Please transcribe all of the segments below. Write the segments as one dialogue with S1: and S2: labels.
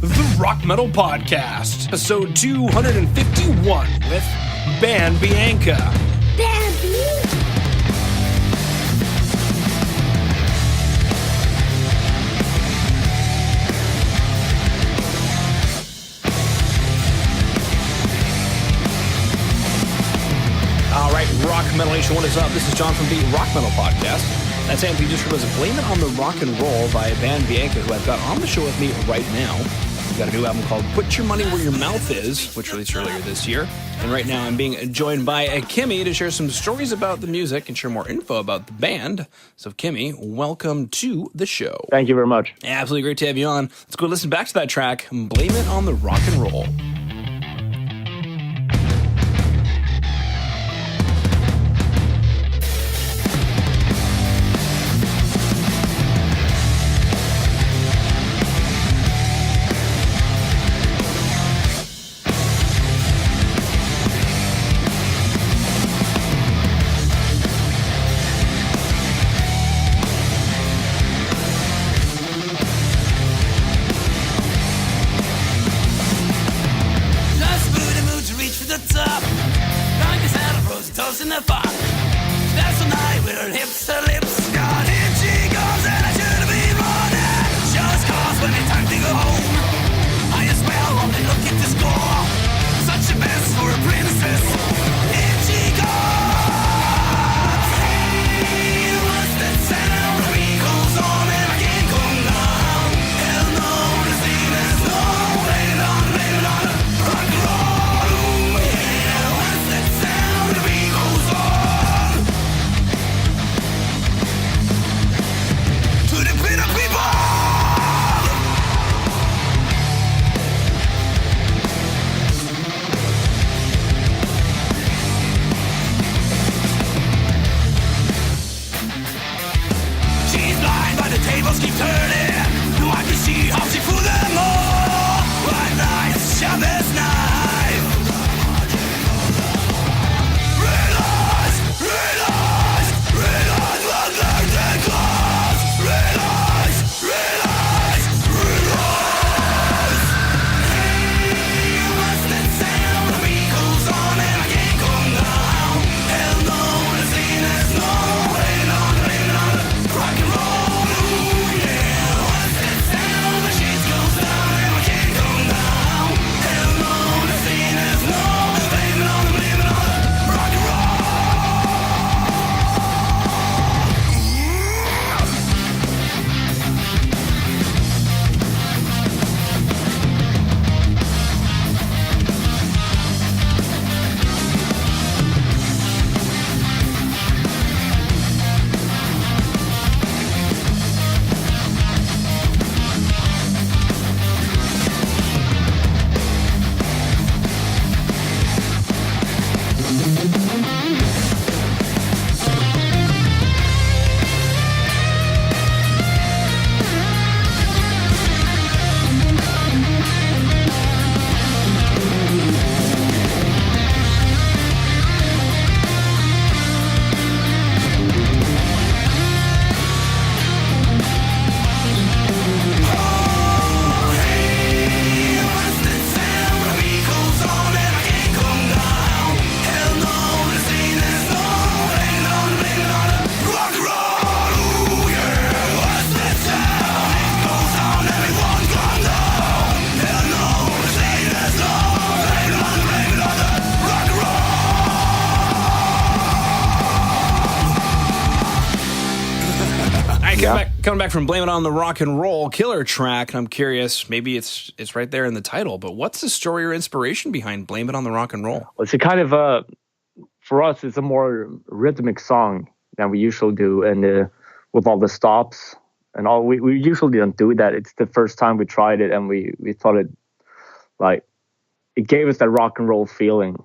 S1: the Rock Metal Podcast, episode 251 with BAN BIANCA.
S2: BAN BIANCA.
S1: All right, Rock Metal Nation, what is up? This is John from the Rock Metal Podcast. That's Anthony just was Blame It on the Rock and Roll by BAN BIANCA, who I've got on the show with me right now. We've got a new album called Put Your Money Where Your Mouth Is, which released earlier this year. And right now I'm being joined by Kimmy to share some stories about the music and share more info about the band. So Kimmy, welcome to the show.
S3: Thank you very much.
S1: Absolutely great to have you on. Let's go listen back to that track, Blame It on the Rock and Roll.
S4: In the fog, that's the night with her hips to lips. God, here she goes, and I should have been running. Just cause when it's time to go home, I as well want to look at the score. Such a mess for a princess. Here she comes. Hey, what's that sound? The beat goes on and I can't come down. Hell no, this thing is no. Blame it on rock and roll. Ooh, yeah, what's that sound? The beat goes on. To the bitter people. She's blind, but the tables keep turning. No, I can see how she fooled them all. White lights, Shabbos night. Red eyes, look like their claws. Red eyes. Hey, what's that sound? The beat goes on and I can't come down. Hell no, this ain't as no. Blame it on rock and roll. Ooh, yeah, what's that sound? The sheets goes down and I can't come down. Hell no, this ain't as no. Blame it on rock and roll.
S1: Coming back from Blame It on the Rock and Roll, killer track, and I'm curious, maybe it's right there in the title, but what's the story or inspiration behind Blame It on the Rock and Roll?
S3: It's a kind of for us, it's a more rhythmic song than we usually do, and with all the stops and all, we usually don't do that. It's the first time we tried it, and we thought it gave us that rock and roll feeling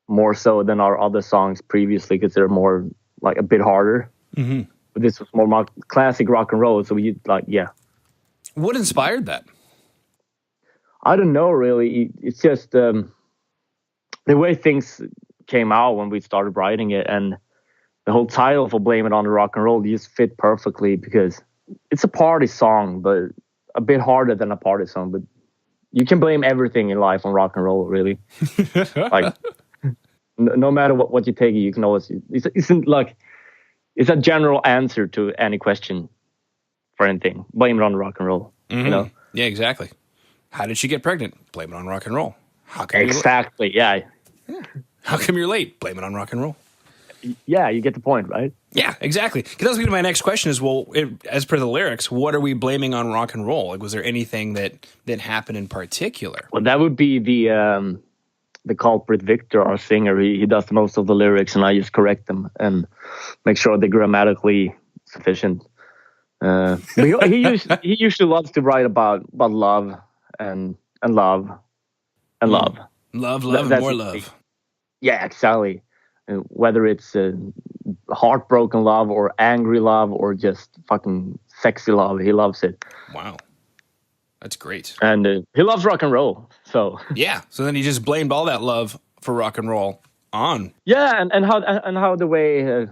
S3: more so than our other songs previously, because they're more like a bit harder. Mm-hmm. But this was more classic rock and roll, so yeah.
S1: What inspired that?
S3: I don't know, really. It's just the way things came out when we started writing it, and the whole title for Blame It on the Rock and Roll just fit perfectly, because it's a party song, but a bit harder than a party song, but you can blame everything in life on rock and roll, really. Like, no matter what you take, you can always. It's a general answer to any question for anything. Blame it on rock and roll.
S1: Mm-hmm.
S3: You know.
S1: Yeah, exactly. How did she get pregnant? Blame it on rock and roll. How come
S3: Exactly. Yeah.
S1: How come you're late? Blame it on rock and roll.
S3: Yeah, you get the point, right?
S1: Yeah, exactly. Because that was going to be my next question is, well, as per the lyrics, what are we blaming on rock and roll? Like, was there anything that happened in particular?
S3: Well, that would be the culprit Victor, our singer. He does most of the lyrics, and I just correct them and make sure they're grammatically sufficient. But he usually loves to write about love and love and love.
S1: Love, and more love.
S3: Yeah, exactly. Whether it's heartbroken love or angry love or just fucking sexy love, he loves it.
S1: Wow. That's great.
S3: And he loves rock and roll. So
S1: yeah. So then he just blamed all that love for rock and roll on.
S3: Yeah, and how the way a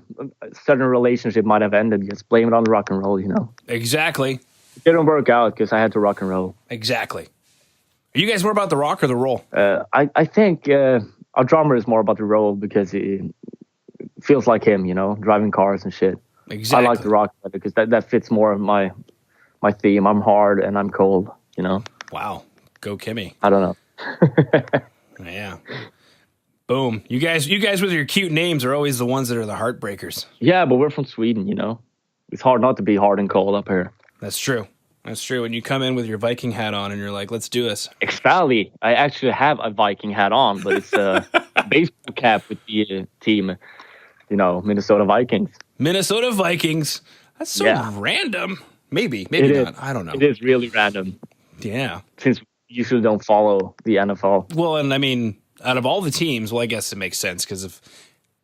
S3: certain relationship might have ended, just blame it on the rock and roll, you know.
S1: Exactly.
S3: It didn't work out because I had to rock and roll.
S1: Exactly. Are you guys more about the rock or the roll?
S3: I think our drummer is more about the roll because he feels like him, you know, driving cars and shit.
S1: Exactly.
S3: I like the rock better because that fits more of my theme. I'm hard and I'm cold, you know.
S1: Wow. Go Kimmy.
S3: I don't know.
S1: Yeah. Boom. You guys with your cute names are always the ones that are the heartbreakers.
S3: Yeah, but we're from Sweden, you know. It's hard not to be hard and cold up here.
S1: That's true. That's true. When you come in with your Viking hat on and you're like, let's do this.
S3: Exactly. I actually have a Viking hat on, but it's a baseball cap with the team, you know, Minnesota Vikings.
S1: Minnesota Vikings. That's so random. Maybe not.
S3: Is.
S1: I don't know.
S3: It is really random.
S1: Yeah.
S3: Since we usually don't follow the NFL.
S1: Well, and I mean, out of all the teams, well, I guess it makes sense because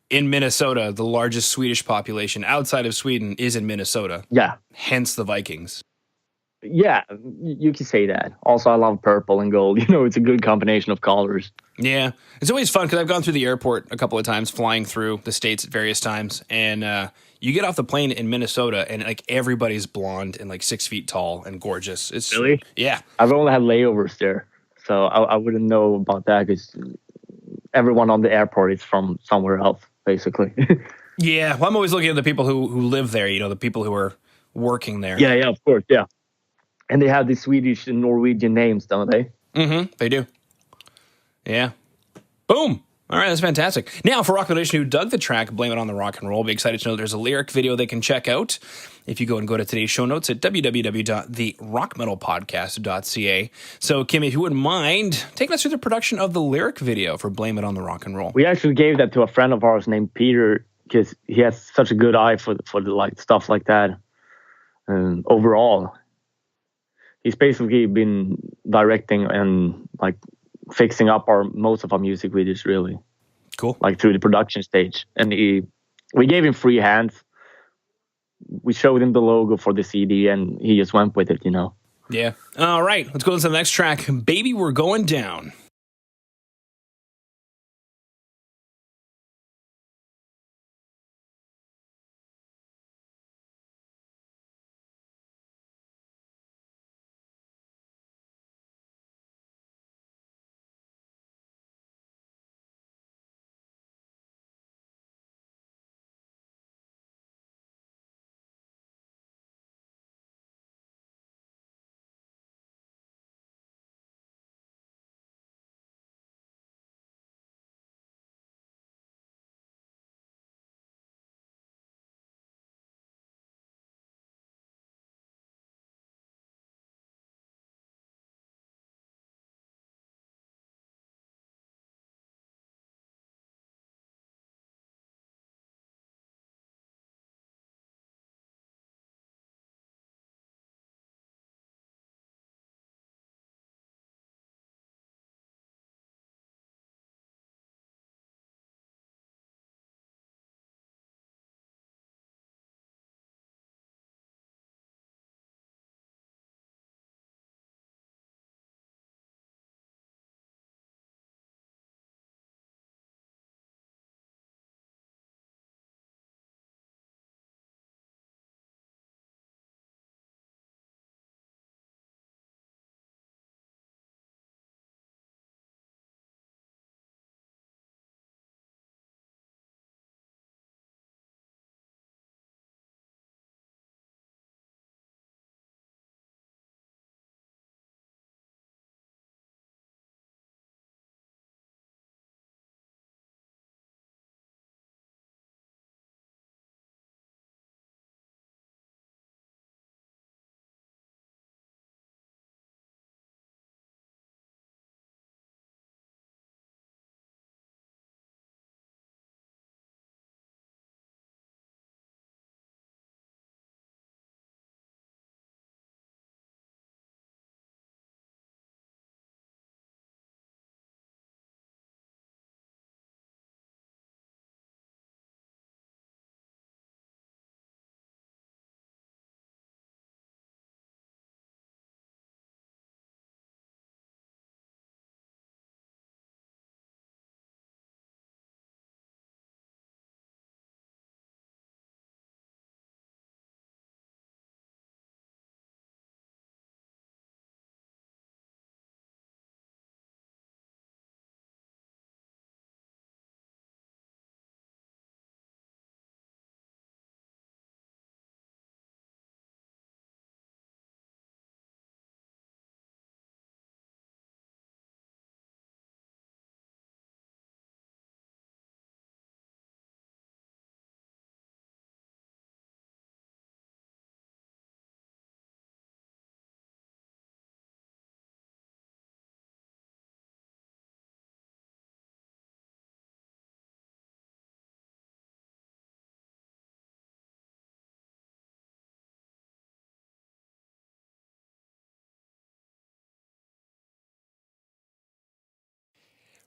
S1: in Minnesota, the largest Swedish population outside of Sweden is in Minnesota.
S3: Yeah.
S1: Hence the Vikings.
S3: Yeah, you can say that. Also, I love purple and gold. You know, it's a good combination of colors.
S1: Yeah. It's always fun because I've gone through the airport a couple of times, flying through the States at various times. And you get off the plane in Minnesota and like everybody's blonde and like 6 feet tall and gorgeous. It's
S3: really?
S1: Yeah.
S3: I've only had layovers there. So I wouldn't know about that because everyone on the airport is from somewhere else, basically.
S1: Yeah. Well, I'm always looking at the people who live there, you know, the people who are working there.
S3: Yeah, of course, yeah. And they have the Swedish and Norwegian names, don't they?
S1: Mm-hmm. They do. Yeah. Boom. All right, that's fantastic. Now, for Rock Nation who dug the track, Blame It on the Rock and Roll, be excited to know there's a lyric video they can check out if you go to today's show notes at www.therockmetalpodcast.ca. So, Kimmy, if you wouldn't mind taking us through the production of the lyric video for Blame It on the Rock and Roll.
S3: We actually gave that to a friend of ours named Peter because he has such a good eye for the like stuff like that. Overall, he's basically been directing and like fixing up most of our music videos, really.
S1: Cool.
S3: Like through the production stage. And we gave him free hands. We showed him the logo for the CD and he just went with it, you know.
S1: Yeah. All right, let's go to the next track. Baby, We're Going Down.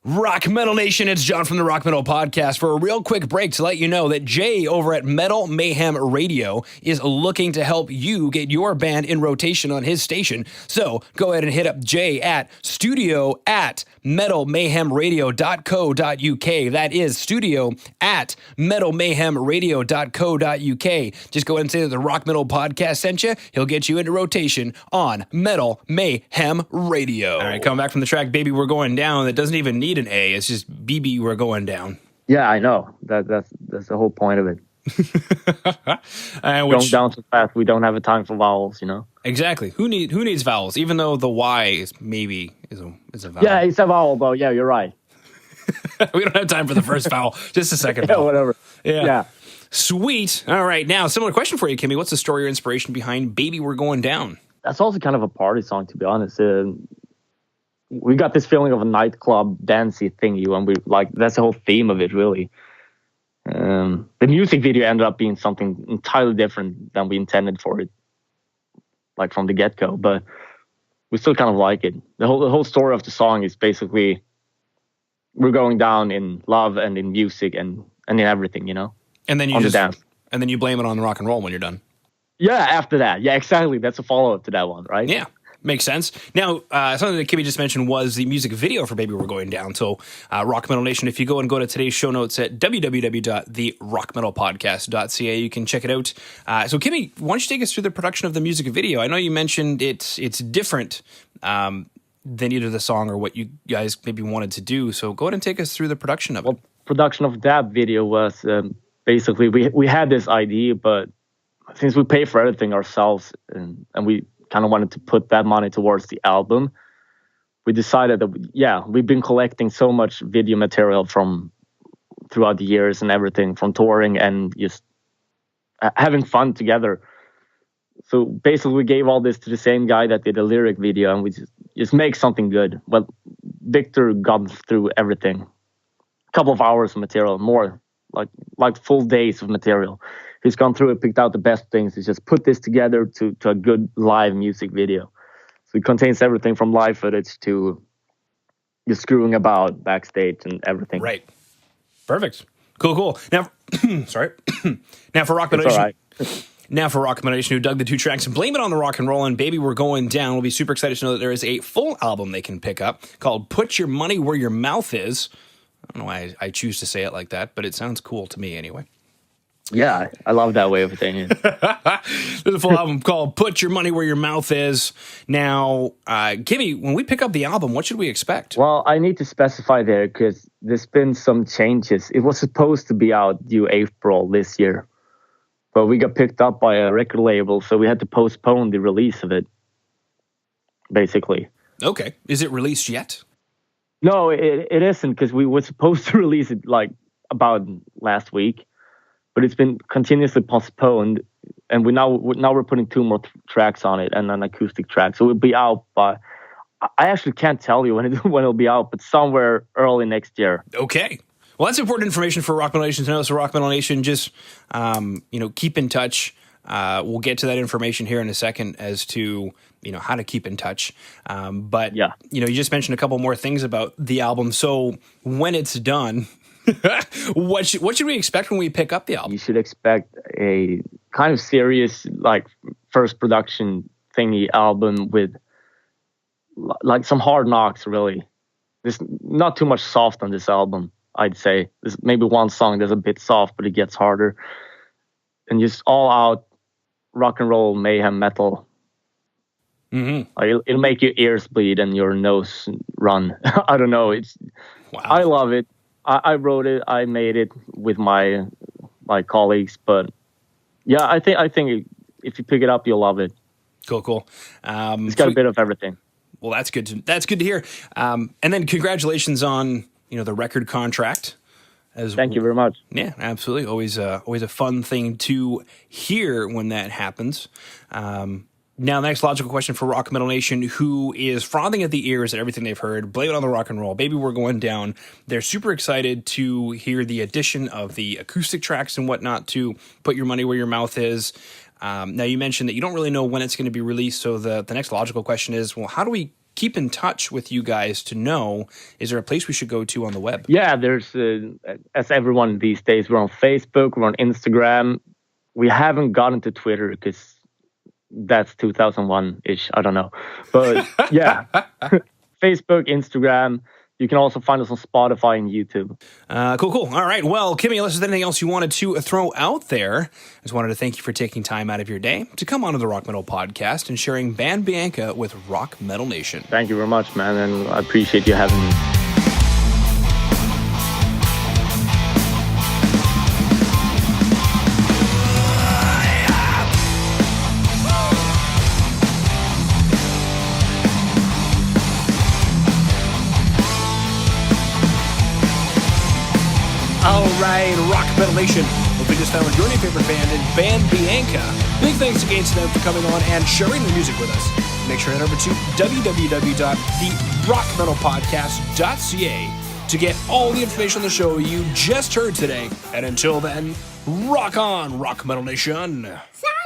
S1: Rock Metal Nation, it's John from the Rock Metal Podcast for a real quick break to let you know that Jay over at Metal Mayhem Radio is looking to help you get your band in rotation on his station. So go ahead and hit up Jay at studio@metalmayhemradio.co.uk. That is studio@metalmayhemradio.co.uk. Just go ahead and say that the Rock Metal Podcast sent you. He'll get you into rotation on Metal Mayhem Radio. All right, coming back from the track, Baby We're Going Down, that doesn't even need an A. It's just BB We're Going Down.
S3: Yeah, I know. That's the whole point of it. Going down so fast, we don't have a time for vowels, you know?
S1: Exactly. Who needs vowels? Even though the Y is a vowel.
S3: Yeah, it's a vowel, though. Yeah, you're right.
S1: We don't have time for the first vowel. Just a second
S3: Yeah,
S1: vowel.
S3: whatever.
S1: Yeah. Sweet. All right. Now, similar question for you, Kimmy. What's the story or inspiration behind Baby We're Going Down?
S3: That's also kind of a party song, to be honest. We got this feeling of a nightclub dancey thingy, and that's the whole theme of it, really. The music video ended up being something entirely different than we intended for it, like from the get-go, but we still kind of like it. The whole story of the song is basically we're going down in love and in music and in everything, you know?
S1: And then you
S3: dance.
S1: And then you blame it on the rock and roll when you're done.
S3: Yeah, after that. Yeah, exactly. That's a follow-up to that one, right?
S1: Yeah. Makes sense. Now, something that Kimmy just mentioned was the music video for Baby We're Going Down. So, Rock Metal Nation, if you go to today's show notes at www.therockmetalpodcast.ca, you can check it out. So, Kimmy, why don't you take us through the production of the music video? I know you mentioned it's different than either the song or what you guys maybe wanted to do. So, go ahead and take us through the production of it.
S3: Well, production of that video was basically we had this idea, but since we pay for everything ourselves and we kind of wanted to put that money towards the album, we decided that, we've been collecting so much video material from throughout the years and everything from touring and just having fun together. So basically we gave all this to the same guy that did a lyric video, and we just make something good. Well, Victor got through everything. A couple of hours of material, more like full days of material. He's gone through it, picked out the best things. He's just put this together to a good live music video. So it contains everything from live footage to just screwing about backstage and everything.
S1: Right. Perfect. Cool. Now, sorry. Now for Rock Metal Nation.
S3: Right.
S1: Now for Rock Metal Nation, who dug the two tracks and blame it on the rock and roll and Baby We're Going Down, will be super excited to know that there is a full album they can pick up called Put Your Money Where Your Mouth Is. I don't know why I choose to say it like that, but it sounds cool to me anyway.
S3: Yeah, I love that way of thinking.
S1: There's a full album called Put Your Money Where Your Mouth Is. Now, Kimmy, when we pick up the album, what should we expect?
S3: Well, I need to specify there because there's been some changes. It was supposed to be out due April this year, but we got picked up by a record label, so we had to postpone the release of it, basically.
S1: Okay. Is it released yet?
S3: No, it isn't, because we were supposed to release it like about last week. But it's been continuously postponed, and we're putting two more tracks on it and an acoustic track. So it'll be out by, I actually can't tell you when it'll be out, but somewhere early next year.
S1: Okay. Well, that's important information for Rock Metal Nation to know. So Rock Metal Nation, just keep in touch. We'll get to that information here in a second as to how to keep in touch. But
S3: yeah,
S1: you just mentioned a couple more things about the album. So when it's done. What should we expect when we pick up the album? You
S3: should expect a kind of serious, like, first production thingy album with like some hard knocks, really. There's not too much soft on this album, I'd say. There's maybe one song that's a bit soft, but it gets harder. And just all out rock and roll mayhem metal.
S1: Mm-hmm.
S3: It'll make your ears bleed and your nose run. I don't know.
S1: Wow.
S3: I love it. I wrote it. I made it with my colleagues. But yeah, I think if you pick it up, you'll love it.
S1: Cool.
S3: It's got a bit of everything.
S1: Well, that's good to hear. And then congratulations on the record contract.
S3: Thank you very much.
S1: Yeah, absolutely. Always a fun thing to hear when that happens. Now, the next logical question for Rock Metal Nation, who is frothing at the ears at everything they've heard, blame it on the rock and roll, Baby We're Going Down. They're super excited to hear the addition of the acoustic tracks and whatnot to Put Your Money Where Your Mouth Is. Now, you mentioned that you don't really know when it's going to be released, so the next logical question is, well, how do we keep in touch with you guys to know, is there a place we should go to on the web?
S3: Yeah, there's, as everyone these days, we're on Facebook, we're on Instagram. We haven't gotten to Twitter because that's 2001-ish, I don't know. But yeah, Facebook, Instagram. You can also find us on Spotify and YouTube.
S1: Cool. All right. Well, Kimmy, unless there's anything else you wanted to throw out there, I just wanted to thank you for taking time out of your day to come onto the Rock Metal Podcast and sharing Ban Bianca with Rock Metal Nation.
S3: Thank you very much, man, and I appreciate you having me.
S1: All right, Rock Metal Nation. Hope you just found your new favorite band in Ban Bianca. Big thanks again to them for coming on and sharing their music with us. Make sure to head over to www.therockmetalpodcast.ca to get all the information on the show you just heard today. And until then, rock on, Rock Metal Nation.
S2: Sorry.